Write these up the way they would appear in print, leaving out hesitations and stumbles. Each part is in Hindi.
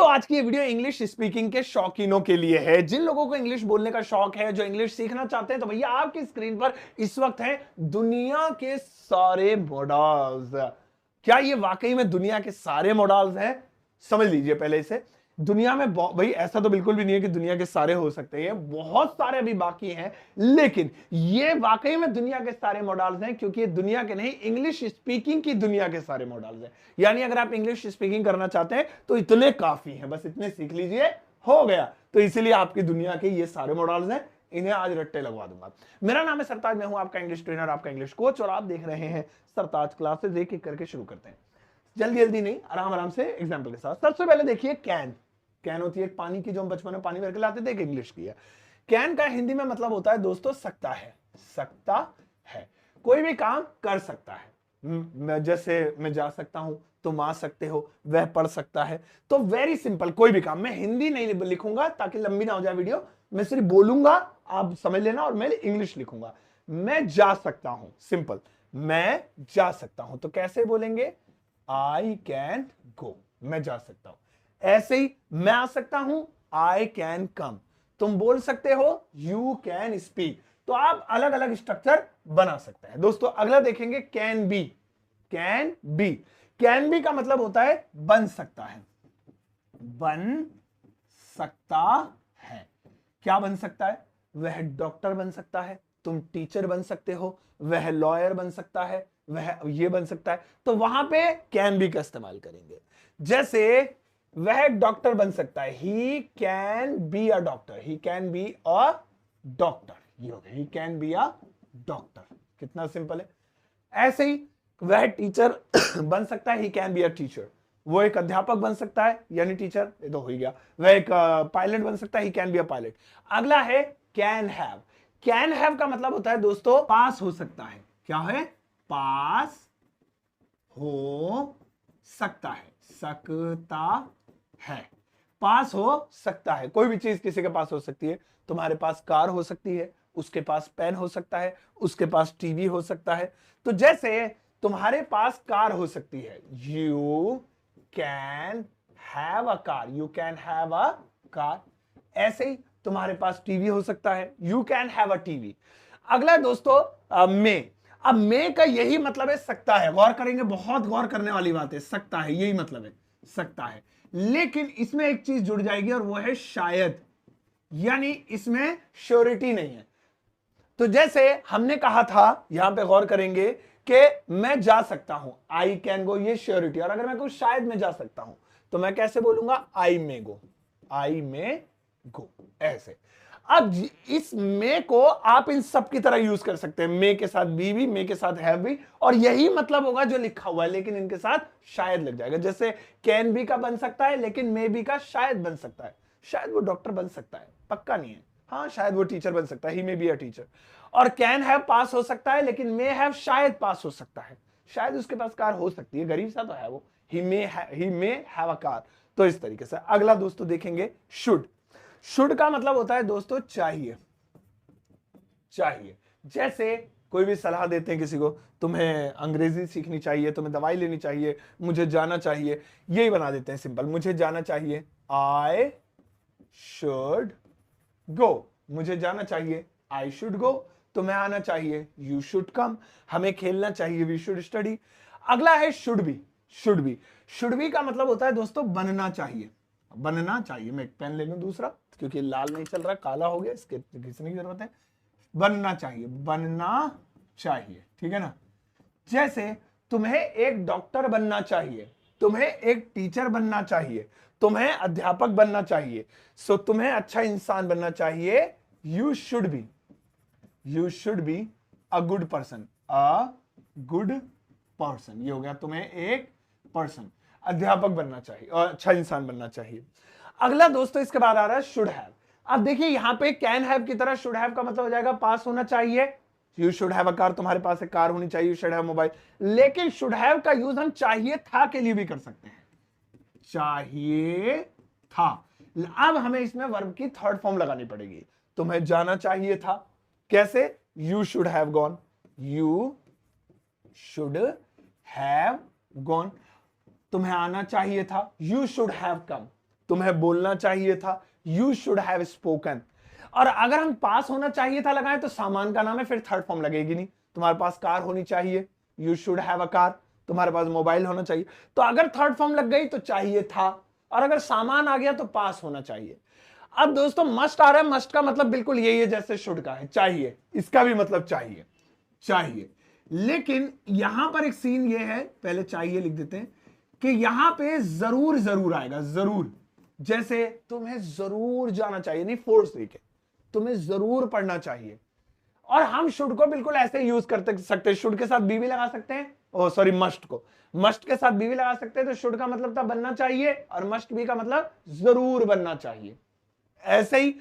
आज की ये वीडियो इंग्लिश स्पीकिंग के शौकीनों के लिए है। जिन लोगों को इंग्लिश बोलने का शौक है, जो इंग्लिश सीखना चाहते हैं, तो भैया आपकी स्क्रीन पर इस वक्त है दुनिया के सारे मॉडल्स। क्या ये वाकई में दुनिया के सारे मॉडल्स हैं? समझ लीजिए पहले इसे। दुनिया में भाई ऐसा तो बिल्कुल भी नहीं है कि दुनिया के सारे हो सकते हैं, बहुत सारे अभी बाकी हैं, लेकिन ये वाकई में दुनिया के सारे मॉडल्स हैं, क्योंकि ये दुनिया के नहीं, इंग्लिश स्पीकिंग की दुनिया के सारे मॉडल्स हैं। यानी अगर आप इंग्लिश स्पीकिंग करना चाहते हैं तो इतने काफी हैं, बस इतने सीख लीजिए, हो गया। तो इसीलिए आपकी दुनिया के ये सारे मॉडल्स हैं, इन्हें आज रट्टे लगवा दूंगा। मेरा नाम है सरताज, मैं हूं आपका इंग्लिश ट्रेनर, आपका इंग्लिश कोच, और आप देख रहे हैं सरताज क्लासेस। एक एक करके शुरू करते हैं, जल्दी जल्दी नहीं, आराम आराम से एग्जाम्पल के साथ। सबसे पहले देखिए कैन। कैन होती है एक पानी की, जो हम बचपन में पानी भर के लाते थे, एक इंग्लिश की है। कैन का हिंदी में मतलब होता है दोस्तों सकता है। सकता है, कोई भी काम कर सकता है। जैसे मैं जा सकता हूं, तुम आ सकते हो, वह पढ़ सकता है। तो वेरी सिंपल, कोई भी काम। मैं हिंदी नहीं लिखूंगा ताकि लंबी ना हो जाए वीडियो, मैं सिर्फ बोलूंगा, आप समझ लेना, और मैं इंग्लिश लिखूंगा। मैं जा सकता हूं, सिंपल, मैं जा सकता हूं। तो कैसे बोलेंगे? आई कैन गो, मैं जा सकता हूं। ऐसे ही मैं आ सकता हूं, आई कैन कम। तुम बोल सकते हो, यू कैन स्पीक। तो आप अलग अलग स्ट्रक्चर बना सकते हैं। दोस्तों अगला देखेंगे can be. Can be, can be का मतलब होता है बन सकता है। बन सकता है, क्या बन सकता है? वह डॉक्टर बन सकता है, तुम टीचर बन सकते हो, वह लॉयर बन सकता है, वह ये बन सकता है। तो वहां पे कैन बी का इस्तेमाल करेंगे। जैसे वह डॉक्टर बन सकता है, he can be a doctor, he can be a doctor, ये हो गया, he can be a doctor. कितना सिंपल है। ऐसे ही वह टीचर बन सकता है, he can be a teacher. वो एक अध्यापक बन सकता है, यानी टीचर, ये तो हो ही गया। वह एक पायलट बन सकता है, he can be a pilot. अगला है कैन हैव। कैन हैव का मतलब होता है दोस्तों पास हो सकता है। क्या है? पास हो सकता है, सकता है, पास हो सकता है। कोई भी चीज किसी के पास हो सकती है। तुम्हारे पास कार हो सकती है, उसके पास पेन हो सकता है, उसके पास टीवी हो सकता है। तो जैसे तुम्हारे पास कार हो सकती है, you can have a car, you can have a car. ऐसे ही तुम्हारे पास टीवी हो सकता है, you can have a TV. अगला दोस्तों मे। अब मे का यही मतलब है सकता है। गौर करेंगे, बहुत गौर करने वाली बात है, सकता है यही मतलब है, सकता है। लेकिन इसमें एक चीज जुड़ जाएगी, और वो है शायद, यानी इसमें श्योरिटी नहीं है। तो जैसे हमने कहा था, यहां पे गौर करेंगे कि मैं जा सकता हूं, आई कैन गो, ये श्योरिटी। और अगर मैं कहूं शायद मैं जा सकता हूं, तो मैं कैसे बोलूंगा? आई मे गो, आई मे गो, ऐसे। अब इस मे को आप इन सब की तरह यूज कर सकते हैं। मे के साथ बी भी, मे के साथ हैव भी, और यही मतलब होगा जो लिखा हुआ है, लेकिन इनके साथ शायद लग जाएगा। जैसे कैन बी का बन सकता है, लेकिन मे बी का शायद बन सकता है। शायद वो डॉक्टर बन सकता है, पक्का नहीं है। हाँ, शायद वो टीचर बन सकता है, ही मे बी अ टीचर। और कैन हैव पास हो सकता है, लेकिन मे हैव शायद पास हो सकता है। शायद उसके पास कार हो सकती है, गरीब सा तो है वो। ही मे हैव अ कार। तो इस तरीके से। अगला दोस्तों देखेंगे शुड। शुड का मतलब होता है दोस्तों चाहिए। चाहिए, जैसे कोई भी सलाह देते हैं किसी को, तुम्हें अंग्रेजी सीखनी चाहिए, तुम्हें दवाई लेनी चाहिए, मुझे जाना चाहिए, यही बना देते हैं सिंपल, मुझे जाना चाहिए, आई शुड गो। मुझे जाना चाहिए, आई शुड गो। तुम्हें आना चाहिए, यू शुड कम। हमें खेलना चाहिए, वी शुड स्टडी। अगला है should be. Should be, should be का मतलब होता है दोस्तों बनना चाहिए। बनना चाहिए। मैं एक पेन ले लूं दूसरा, क्योंकि लाल नहीं चल रहा, काला हो गया, इसके घिसने की जरूरत है। बनना चाहिए, बनना चाहिए, ठीक है ना। जैसे तुम्हें एक डॉक्टर बनना चाहिए, तुम्हें एक टीचर बनना चाहिए, तुम्हें अध्यापक बनना चाहिए, सो तुम्हें अच्छा इंसान बनना चाहिए, you should be, you should be a good person, a good person. ये हो गया, तुम्हें एक पर्सन, अध्यापक बनना चाहिए और अच्छा इंसान बनना चाहिए। अगला दोस्तों इसके बाद आ रहा है शुड हैव। अब देखिए यहां पे कैन हैव की तरह शुड हैव का मतलब हो जाएगा पास होना चाहिए। You should have a car, तुम्हारे पास एक कार होनी चाहिए, यू शुड हैव मोबाइल। लेकिन शुड हैव का यूज हम चाहिए था के लिए भी कर सकते हैं, चाहिए था। अब हमें इसमें वर्ब की थर्ड फॉर्म लगानी पड़ेगी। तुम्हें जाना चाहिए था, कैसे? You should have gone, you should have gone. तुम्हें आना चाहिए था, यू शुड हैव कम, तुम्हें बोलना चाहिए था, यू शुड हैव स्पोकन। और अगर हम पास होना चाहिए था लगाएं तो सामान का नाम है, फिर थर्ड फॉर्म लगेगी नहीं। तुम्हारे पास कार होनी चाहिए, you should have a car. तुम्हारे पास मोबाइल होना चाहिए, तो अगर थर्ड फॉर्म लग गई तो चाहिए था, और अगर सामान आ गया तो पास होना चाहिए। अब दोस्तों मस्ट आ रहा है, मस्ट का मतलब बिल्कुल यही है जैसे शुड का है, चाहिए, इसका भी मतलब चाहिए, चाहिए। लेकिन यहां पर एक सीन ये है, पहले चाहिए लिख देते हैं, कि यहां पे जरूर जरूर आएगा, जरूर। जैसे तुम्हें जरूर जाना चाहिए, नहीं फोर्स देके, तुम्हें जरूर पढ़ना चाहिए। और हम शुड को बिल्कुल ऐसे यूज कर सकते हैं, शुड के साथ बी भी लगा सकते हैं, ओ सॉरी मस्ट को मस्ट के साथ बी भी लगा सकते हैं। तो शुड का मतलब था बनना चाहिए, और मस्ट बी का मतलब जरूर बनना चाहिए। ऐसे ही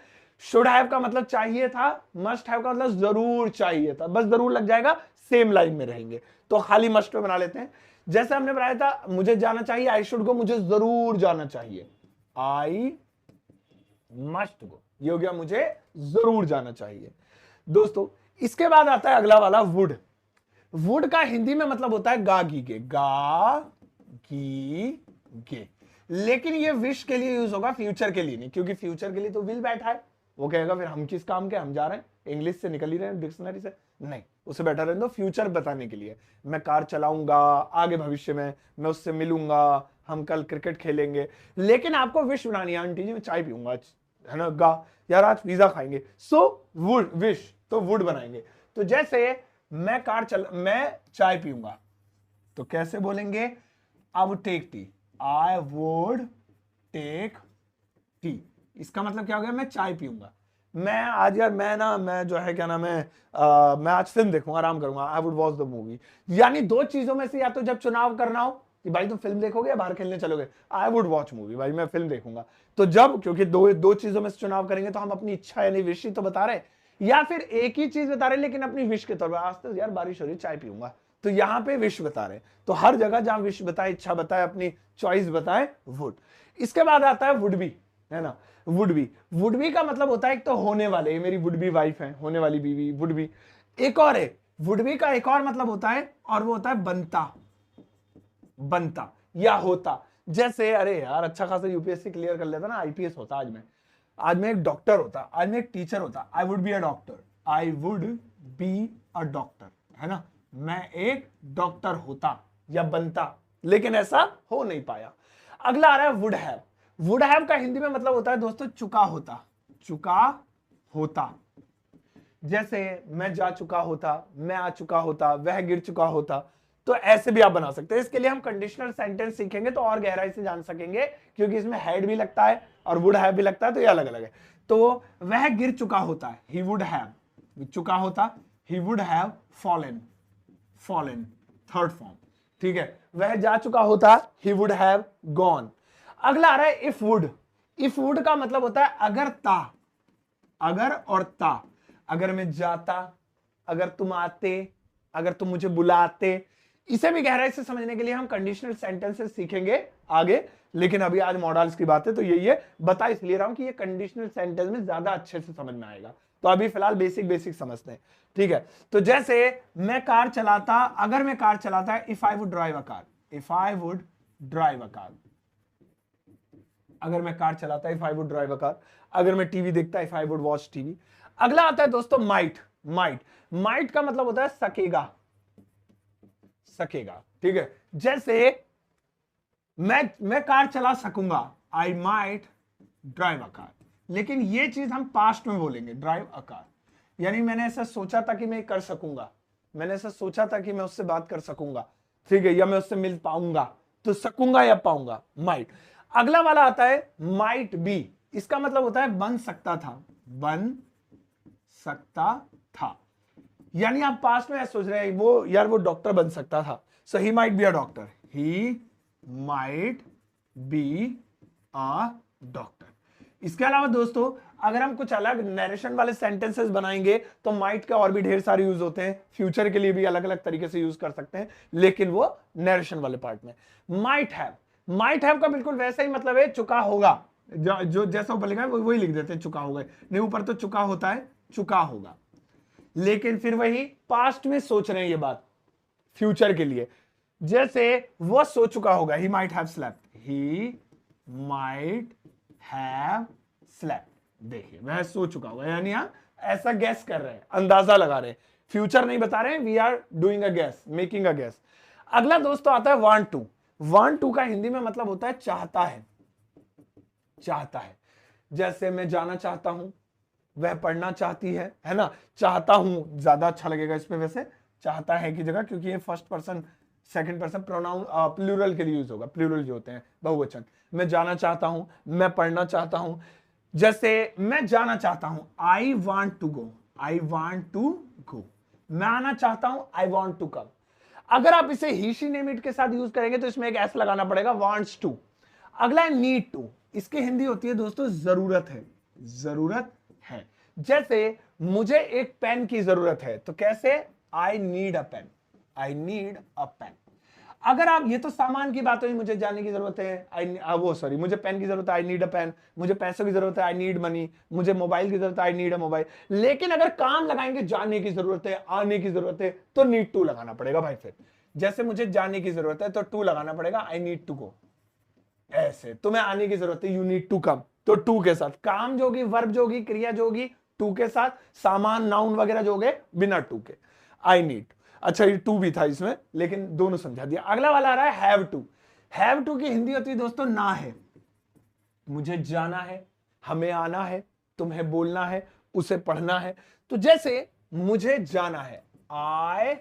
शुड हैव का मतलब चाहिए था, मस्ट हैव का मतलब जरूर चाहिए था, बस जरूर लग जाएगा, सेम लाइन में रहेंगे। तो खाली मस्ट पे बना लेते हैं। जैसे हमने बनाया था मुझे जाना चाहिए, आई शुड को मुझे जरूर जाना चाहिए, आई मस्ट गो, ये हो गया मुझे जरूर जाना चाहिए। दोस्तों इसके बाद आता है अगला वाला वुड। वुड का हिंदी में मतलब होता है गा गी गे, गा गी गे। लेकिन ये विश के लिए यूज होगा, फ्यूचर के लिए नहीं, क्योंकि फ्यूचर के लिए तो विल बैठा है। वो कहेगा फिर हम किस काम के, हम जा रहे हैं इंग्लिश से निकल ही रहे हैं डिक्शनरी से, नहीं, उसे बैठा रहने दो फ्यूचर बताने के लिए। मैं कार चलाऊंगा आगे भविष्य में, मैं उससे मिलूंगा, हम कल क्रिकेट खेलेंगे। लेकिन आपको विश बनानी है, आंटी जी मैं चाय पीऊंगा आज, है ना, गा यार आज पिज्जा खाएंगे, सो वुड, विश तो वुड बनाएंगे। तो जैसे मैं चाय पीऊंगा, तो कैसे बोलेंगे, I would take tea, I would take tea. इसका मतलब क्या हो गया, मैं चाय पीऊंगा। मैं आज यार मैं जो है क्या नाम है, मैं आज फिल्म देखूंगा, आराम करूंगा, I would watch the movie. यानी दो चीजों में से, या तो जब चुनाव करना हो कि भाई तुम फिल्म देखोगे या बाहर खेलने चलोगे, आई वुड वॉच मूवी, भाई मैं फिल्म देखूंगा। तो जब, क्योंकि दो चीजों में से चुनाव करेंगे तो हम अपनी इच्छा यानी विश ही तो बता रहे हैं, या फिर एक ही चीज बता रहे लेकिन अपनी विश के तौर पर, आज तो यार बारिश हो रही चाय पीऊंगा, तो यहां पे विश बता रहे। तो हर जगह जहां विश बताए, इच्छा बताए, अपनी चॉइस बताए, वुड। इसके बाद आता है वुड बी, है ना, वुड बी। वुड बी का मतलब होता है एक तो होने वाले, ये मेरी वुड बी वाइफ है, होने वाली बीवी, वुड बी। एक और है वुड बी का एक और मतलब होता है, और वो होता है बनता, बनता या होता। जैसे अरे यार अच्छा खासा यूपीएससी क्लियर कर लेता ना, आईपीएस होता आज मैं एक डॉक्टर होता, आज मैं एक टीचर होता, I would be a doctor, I would be a doctor, है ना, मैं एक डॉक्टर होता या बनता, लेकिन ऐसा हो नहीं पाया। अगला आ रहा है वुड हैव। वुड हैव का हिंदी में मतलब होता है दोस्तों चुका होता, चुका होता। जैसे मैं जा चुका होता, मैं आ चुका होता, वह गिर चुका होता। तो ऐसे भी आप बना सकते हैं। इसके लिए हम कंडीशनल सेंटेंस सीखेंगे तो और गहराई से जान सकेंगे, क्योंकि इसमें हैड भी लगता है और वुड हैव भी लगता है, तो ये अलग अलग है। तो वह गिर चुका होता है, ही वुड हैव, चुका होता, he would have fallen, fallen third form, ठीक है। वह जा चुका होता, ही वुड हैव गॉन। अगला आ रहा है इफ वुड। इफ वुड का मतलब होता है अगर ता, अगर और ता। अगर मैं जाता, अगर तुम आते, अगर तुम मुझे बुलाते। इसे भी गहराई से समझने के लिए हम कंडीशनल सेंटेंसेस सीखेंगे आगे, लेकिन अभी आज मॉडल्स की बात है तो ये बता इसलिए रहा हूं कि ये कंडीशनल सेंटेंस में ज्यादा अच्छे से समझ में आएगा। तो अभी फिलहाल बेसिक समझते हैं, ठीक है। तो जैसे मैं कार चलाता, अगर मैं कार चलाता, if I would drive a car, if I would drive a car. अगर मैं कार चलाता, if I would drive a car. अगर मैं टीवी देखता, if I would watch TV. अगला आता है दोस्तों माइट। माइट का मतलब होता है सकेगा, सकेगा, ठीक है। जैसे मैं कार चला सकूंगा, I might drive a car. लेकिन ये चीज हम पास्ट में बोलेंगे, ड्राइव अ कार, यानी मैंने ऐसा सोचा था कि मैं कर सकूंगा, मैंने ऐसा सोचा था कि मैं उससे बात कर सकूंगा, ठीक है, या मैं उससे मिल पाऊंगा। तो सकूंगा या पाऊंगा, माइट। अगला वाला आता है माइट बी। इसका मतलब होता है बन सकता था, बन सकता था। यानी आप पास्ट में सोच रहे हैं वो यार वो डॉक्टर बन सकता था, so he might be a doctor, he might be a doctor. इसके अलावा दोस्तों अगर हम कुछ अलग नरेशन वाले सेंटेंसेस बनाएंगे तो माइट के और भी ढेर सारे यूज होते हैं, फ्यूचर के लिए भी अलग अलग तरीके से यूज कर सकते हैं, लेकिन वो नरेशन वाले पार्ट में। माइट हैव का बिल्कुल वैसा ही मतलब है चुका होगा, जो जैसा ऊपर लिखा है वही लिख देते हैं, चुका होगा। नहीं ऊपर तो चुका होता है, चुका होगा, लेकिन फिर वही पास्ट में सोच रहे हैं ये बात फ्यूचर के लिए। जैसे वो सो चुका होगा, he might have slept, he might have slept. देखिए वह सो चुका हुआ, यानी आप ऐसा गैस कर रहे हैं, अंदाजा लगा रहे हैं, फ्यूचर नहीं बता रहे हैं, we are doing a guess, making a guess. अगला दोस्तों आता है वांट टू। वांट टू का हिंदी में मतलब होता है चाहता है, चाहता है। जैसे मैं जाना चाहता हूं, वह पढ़ना चाहती है ना। चाहता हूं ज्यादा अच्छा लगेगा इस पे वैसे, चाहता है की जगह, क्योंकि ये first person second person pronoun plural के लिए यूज होगा, प्लूरल जो होते हैं बहुवचन। मैं जाना चाहता हूं, मैं पढ़ना चाहता हूं। जैसे मैं जाना चाहता हूं, I want to go, I want to go. मैं आना चाहता हूं, आई वांट टू कम। अगर आप इसे ही शी नेम इट के साथ यूज करेंगे तो इसमें एक एस लगाना पड़ेगा, वांट्स टू। अगला है नीड टू। इसकी हिंदी होती है दोस्तों जरूरत है, जरूरत है। जैसे मुझे एक पेन की जरूरत है, तो कैसे, I need a pen, I need a pen. अगर आप, ये तो सामान की बात हुई, मुझे जाने की जरूरत है, मुझे पेन की जरूरत है, आई नीड अ पेन। मुझे पैसों की जरूरत है, आई नीड मनी। मुझे मोबाइल की जरूरत है, आई नीड अ मोबाइल। लेकिन अगर काम लगाएंगे, जाने की जरूरत है, आने की जरूरत है, तो नीड टू लगाना पड़ेगा भाई। फिर जैसे मुझे जाने की जरूरत है तो टू लगाना पड़ेगा, आई नीड टू गो। ऐसे तुम्हें आने की जरूरत है, यू नीड टू कम, तो टू के साथ। काम जो होगी, वर्ब जो होगी, क्रिया जो होगी, टू के साथ। सामान नाउन वगैरह जो हो गए बिना टू के, आई नीड। अच्छा ये टू भी था इसमें, लेकिन दोनों समझा दिया। अगला वाला आ रहा है हैव टू। हैव टू की हिंदी होती है दोस्तों ना है। मुझे जाना है, हमें आना है, तुम्हें बोलना है, उसे पढ़ना है। तो जैसे मुझे जाना है, आई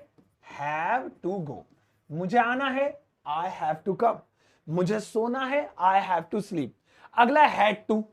हैव टू गो। मुझे आना है, आई हैव टू कम। मुझे सोना है, आई हैव टू स्लीप। अगला हैड टू।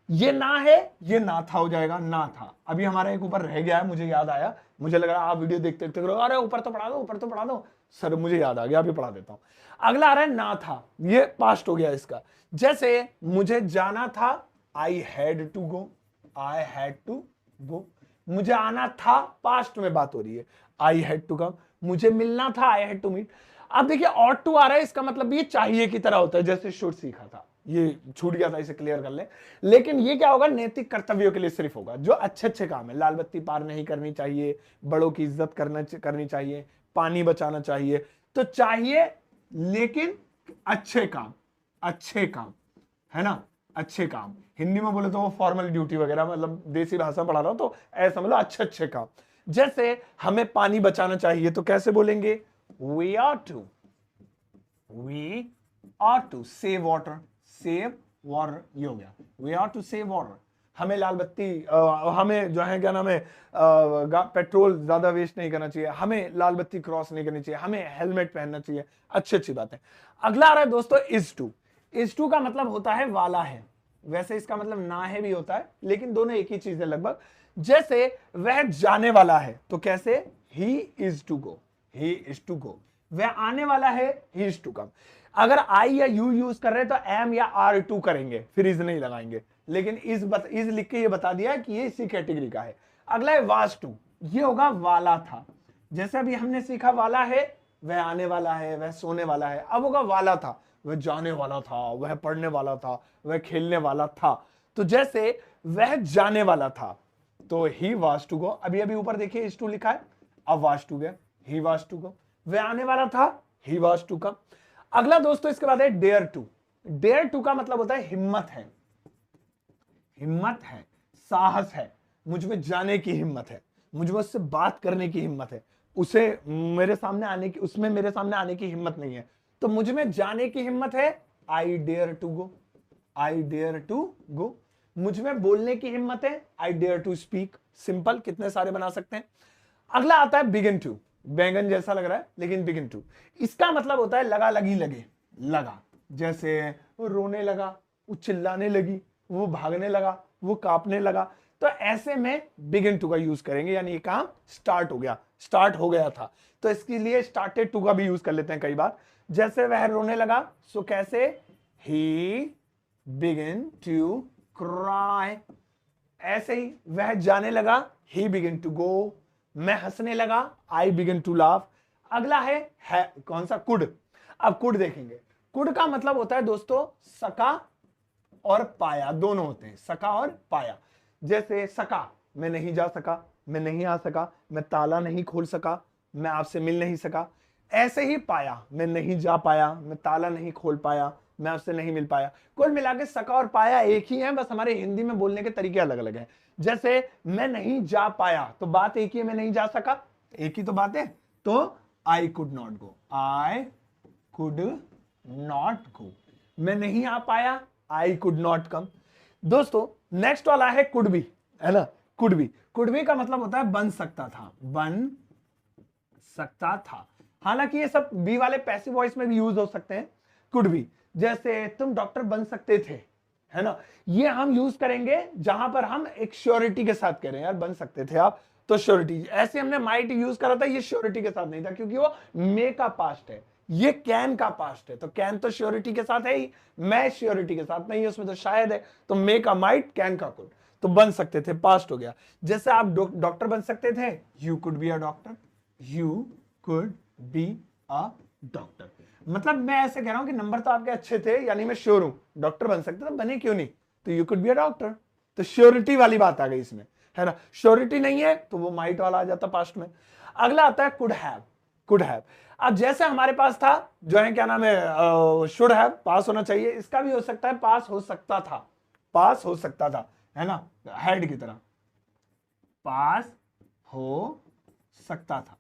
ये ना है, ये ना था हो जाएगा, ना था। अभी हमारा एक ऊपर रह गया है, मुझे याद आया, मुझे लग रहा है आप वीडियो देखते देखते करो, अरे ऊपर तो पढ़ा दो, ऊपर तो पढ़ा दो। सर मुझे याद आ गया, अभी पढ़ा देता हूं। अगला आ रहा है ना था, ये पास्ट हो गया इसका। जैसे मुझे जाना था, I had to go, I had to go. मुझे आना था, पास्ट में बात हो रही है, आई हैड टू कम। मुझे मिलना था, आई हैड टू मीट। अब देखिए ऑट टू आ रहा है, इसका मतलब ये चाहिए की तरह होता है, जैसे शुड सीखा था, ये छूट गया था, इसे क्लियर कर ले। लेकिन ये क्या होगा, नैतिक कर्तव्यों के लिए सिर्फ होगा, जो अच्छे अच्छे काम है। लाल बत्ती पार नहीं करनी चाहिए, बड़ों की इज्जत करनी चाहिए, पानी बचाना चाहिए। तो चाहिए लेकिन अच्छे काम, अच्छे काम, है ना, अच्छे काम। हिंदी में बोले तो वो फॉर्मल ड्यूटी वगैरह, मतलब देसी भाषा पढ़ा रहा हूं तो ऐसा मतलब अच्छे अच्छे काम। जैसे हमें पानी बचाना चाहिए, तो कैसे बोलेंगे, we are to save water, save water, ये हो गया, we are to save water. हमें लाल बत्ती हमें जो है क्या नाम है, पेट्रोल ज्यादा वेस्ट नहीं करना चाहिए, हमें लाल बत्ती क्रॉस नहीं करनी चाहिए, हमें हेलमेट पहनना चाहिए। अच्छी अच्छी बात है। अगला आ रहा है दोस्तों इज टू। इज टू का मतलब होता है वाला है। वैसे इसका मतलब ना है भी होता है, लेकिन दोनों एक ही चीज है लगभग। जैसे वह जाने वाला है, तो कैसे, he is to go, he is to go. वह आने वाला है, ही इज टू कम। अगर आई या यू यूज कर रहे हैं तो एम या आर टू करेंगे, फिर इज नहीं लगाएंगे। लेकिन इज लिख के ये बता दिया कि ये इसी कैटेगरी का है। अगला है वाज टू। ये होगा वाला था। जैसे अभी हमने सीखा वाला है, वह आने वाला है, वह सोने वाला है। अब होगा वाला था, वह जाने वाला था, वह पढ़ने वाला था, वह खेलने वाला था। तो जैसे वह जाने वाला था, तो ही वाज टू गो। अभी अभी ऊपर देखिए इज टू लिखा है, अब वाज टू गया, ही वाज टू गो। वह आने वाला था, ही वाज टू कम। अगला दोस्तों इसके बाद है डेयर टू। डेयर टू का मतलब होता है हिम्मत है, हिम्मत है, साहस है। मुझ में जाने की हिम्मत है, मुझ में उससे बात करने की हिम्मत है, उसे मेरे सामने आने की, उसमें मेरे सामने आने की हिम्मत नहीं है, तो मुझ में जाने की हिम्मत है, I dare to go, I dare to go. मुझ में बोलने की हिम्मत है, I dare to speak. Simple, कितने सारे बना सकते हैं। अगला आता है बिगिन टू। बैंगन जैसा लग रहा है लेकिन बिगिन टू, इसका मतलब होता है लगा लगी लगे, लगा। जैसे वो रोने लगा, वो चिल्लाने लगी, वो भागने लगा, वो कांपने लगा। तो ऐसे में बिगिन टू का यूज करेंगे, यानी ये काम स्टार्ट हो गया, स्टार्ट हो गया था। तो इसके लिए स्टार्टेड टू का भी यूज कर लेते हैं कई बार। जैसे वह रोने लगा, सो कैसे, ही बिगिन टू क्राई। ऐसे ही वह जाने लगा, ही बिगिन टू गो। मैं हंसने लगा, आई बिगिन टू लाफ। अगला है कौन सा, कुड। अब कुड देखेंगे। कुड का मतलब होता है दोस्तों सका और पाया, दोनों होते हैं, सका और पाया। जैसे सका, मैं नहीं जा सका, मैं नहीं आ सका, मैं ताला नहीं खोल सका, मैं आपसे मिल नहीं सका। ऐसे ही पाया, मैं नहीं जा पाया, मैं ताला नहीं खोल पाया, मैं उससे नहीं मिल पाया। कुल मिला के सका और पाया एक ही है, बस हमारे हिंदी में बोलने के तरीके अलग अलग हैं। जैसे मैं नहीं जा पाया तो बात एक ही है, मैं नहीं जा सका, एक ही तो बात है। तो I could not go, I could not go, मैं नहीं आ पाया, आई कुड नॉट कम। दोस्तों नेक्स्ट वाला है कुड बी, है ना। कुड बी का मतलब होता है बन सकता था, बन सकता था। हालांकि ये सब बी वाले पैसिव वॉइस में भी यूज हो सकते हैं कुड बी। जैसे तुम डॉक्टर बन सकते थे, है ना, ये हम यूज करेंगे जहां पर हम एक श्योरिटी के साथ कह रहे हैं, यार बन सकते थे आप, तो श्योरिटी। ऐसे हमने माइट यूज करा था, ये श्योरिटी के साथ नहीं था क्योंकि वो मे का पास्ट है, ये कैन का पास्ट है। तो कैन तो श्योरिटी के साथ है ही, मैं श्योरिटी के साथ नहीं है, उसमें तो शायद है। तो मे का माइट, कैन का कुड, तो बन सकते थे पास्ट हो गया। जैसे आप डॉक्टर बन सकते थे, you could be a doctor, you could be a doctor. मतलब मैं ऐसे कह रहा हूं कि नंबर तो आपके अच्छे थे, यानी मैं श्योर हूं डॉक्टर बन सकते थे, बने क्यों नहीं, तो you could be a doctor. तो श्योरिटी वाली बात आ गई इसमें, है ना। श्योरिटी नहीं है तो वो माइट वाला आ जाता पास्ट में। अगला आता है कुड हैव, कुड हैव। अब जैसे हमारे पास था जो है क्या नाम है, शुड हैव, पास होना चाहिए, इसका भी हो सकता है पास हो सकता था, पास हो सकता था, है ना, हैड की तरह, पास हो सकता था।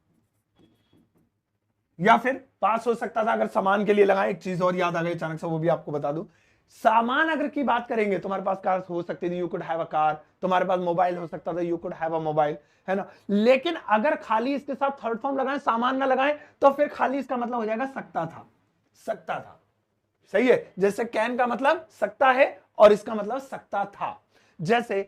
या फिर पास हो सकता था अगर सामान के लिए लगाए। एक चीज और याद आ गई अचानक से, वो भी आपको बता दूं, सामान अगर की बात करेंगे, तुम्हारे पास कार हो सकती थी, you could have a car. तुम्हारे पास मोबाइल हो सकता था, you could have a mobile, है ना। लेकिन अगर खाली इसके साथ थर्ड फॉर्म लगाएं, सामान ना लगाएं, तो फिर खाली इसका मतलब हो जाएगा सकता था, सकता था। सही है। जैसे कैन का मतलब सकता है और इसका मतलब सकता था। जैसे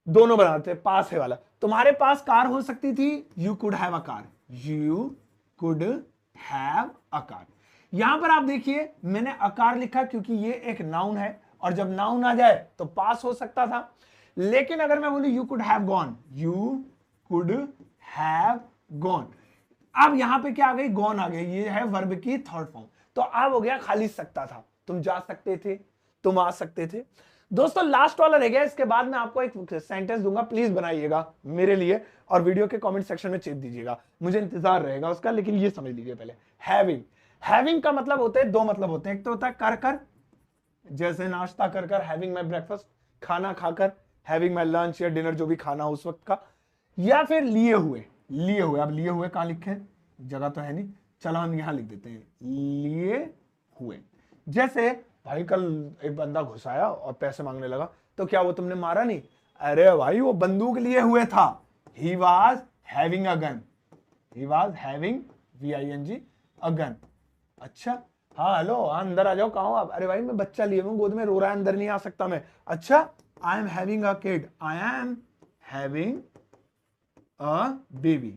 दोनों बनाते हैं, पास है वाला, तुम्हारे पास कार हो सकती थी, you could have a car, you could have a car. यहां पर आप देखिए मैंने अकार लिखा क्योंकि ये एक नाउन है, और जब नाउन आ जाए तो पास हो सकता था। लेकिन अगर मैं बोलूं you could have gone, you could have gone, अब यहां पे क्या आ गई, गॉन आ गई, ये है वर्ब की थर्ड फॉर्म। तो अब हो गया खाली सकता था, तुम जा सकते थे, तुम आ सकते थे। दोस्तों लास्ट वाला रह गया, इसके बाद मैं आपको एक सेंटेंस दूंगा, प्लीज बनाइएगा मेरे लिए, और वीडियो के कमेंट सेक्शन में चेप दीजिएगा, मुझे इंतजार रहेगा उसका। लेकिन ये समझ लीजिए पहले, हैविंग। हैविंग का मतलब होते हैं, दो मतलब होते हैं, एक तो होता है कर कर, जैसे नाश्ता कर कर, हैविंग माई ब्रेकफास्ट, खाना खाकर, हैविंग माई लंच या डिनर, जो भी खाना हो उस वक्त का। या फिर लिए हुए, लिए हुए। अब लिए हुए कहां लिखे, जगह तो है नहीं, चलो हम यहां लिख देते हैं, लिए हुए। जैसे भाई कल एक बंदा घुस आया और पैसे मांगने लगा, तो क्या वो तुमने मारा नहीं, अरे भाई वो बंदूक लिए हुए था, he was having a gun, he was having VING a gun. अच्छा, हाँ हेलो, हाँ अंदर आ जाओ, कहाँ हो आप, अरे भाई मैं बच्चा लिए हूँ गोद में, रो रहा है, अंदर नहीं आ सकता मैं। अच्छा, I am having a kid, I am having a baby,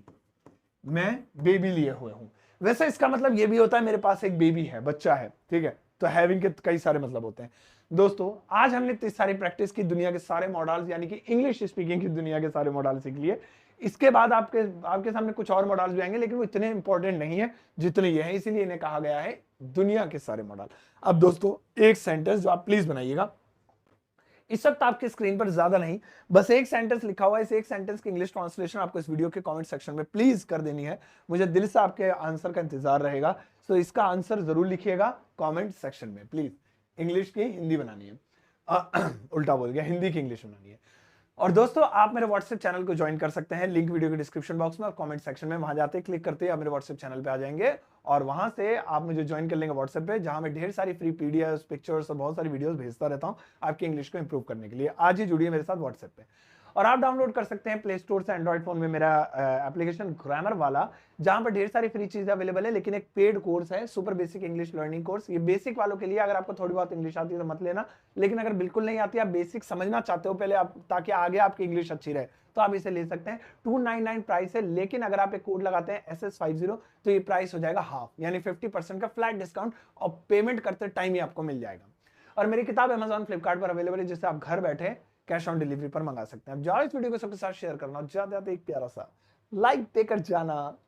मैं बेबी लिए हुए हूं। वैसे इसका मतलब ये भी होता है मेरे पास एक बेबी है, बच्चा है, ठीक है। तो हैविंग के कई सारे मतलब होते हैं। दोस्तों आज हमने इतनी सारी प्रैक्टिस की, दुनिया के सारे मॉडल्स, यानी कि इंग्लिश स्पीकिंग की दुनिया के सारे मॉडल सीख लिए। इसके बाद आपके सामने कुछ और मॉडल्स भी आएंगे, लेकिन वो इतने इंपॉर्टेंट नहीं है जितने ये हैं, इसीलिए इन्हें कहा गया है दुनिया के सारे मॉडल। अब दोस्तों एक सेंटेंस जो आप प्लीज बनाइएगा, इस वक्त आपके स्क्रीन पर ज्यादा नहीं, बस एक सेंटेंस लिखा हुआ है, इस एक सेंटेंस की इंग्लिश ट्रांसलेशन आपको इस वीडियो के कमेंट सेक्शन में प्लीज कर देनी है। मुझे दिल से आपके आंसर का इंतजार रहेगा, तो इसका आंसर जरूर लिखिएगा कमेंट सेक्शन में प्लीज। इंग्लिश की हिंदी बनानी है, उल्टा बोल गया, हिंदी की इंग्लिश बनानी है। और दोस्तों आप मेरे व्हाट्सएप चैनल को ज्वाइन कर सकते हैं, लिंक वीडियो के डिस्क्रिप्शन बॉक्स में और कमेंट सेक्शन में, वहां जाते क्लिक करते ही आप मेरे व्हाट्सएप चैनल पे आ जाएंगे, और वहां से आप मुझे ज्वाइन कर लेंगे व्हाट्सएप पे, जहां मैं ढेर सारी फ्री पीडीएफ, पिक्चर्स और बहुत सारी वीडियोस भेजता रहता हूं आपकी इंग्लिश को इंप्रूव करने के लिए। आज ही जुड़िए मेरे साथ व्हाट्सएप पे। और आप डाउनलोड कर सकते हैं प्ले स्टोर से एंड्रॉइड फोन में मेरा एप्लीकेशन ग्रामर वाला, जहां पर ढेर सारी फ्री चीजें अवेलेबल है, लेकिन एक पेड कोर्स है, super basic English learning course. ये बेसिक वालों के लिए, अगर आपको थोड़ी बहुत इंग्लिश आती है तो मत लेना, लेकिन अगर बिल्कुल नहीं आती, आप बेसिक समझना चाहते हो पहले आप, ताकि आगे आपकी इंग्लिश अच्छी रहे, तो आप इसे ले सकते हैं। 299 प्राइस है, लेकिन अगर आप एक कोड लगाते हैं SS50 तो ये प्राइस हो जाएगा हाफ, यानी 50% का फ्लैट डिस्काउंट, और पेमेंट करते टाइम ही आपको मिल जाएगा। और मेरी किताब Amazon फ्लिपकार्ट पर अवेलेबल है, जिसे आप घर बैठे कैश ऑन डिलीवरी पर मंगा सकते हैं। अब जाओ इस वीडियो को सबके साथ शेयर करना, ज्यादा एक प्यारा सा लाइक देकर जाना।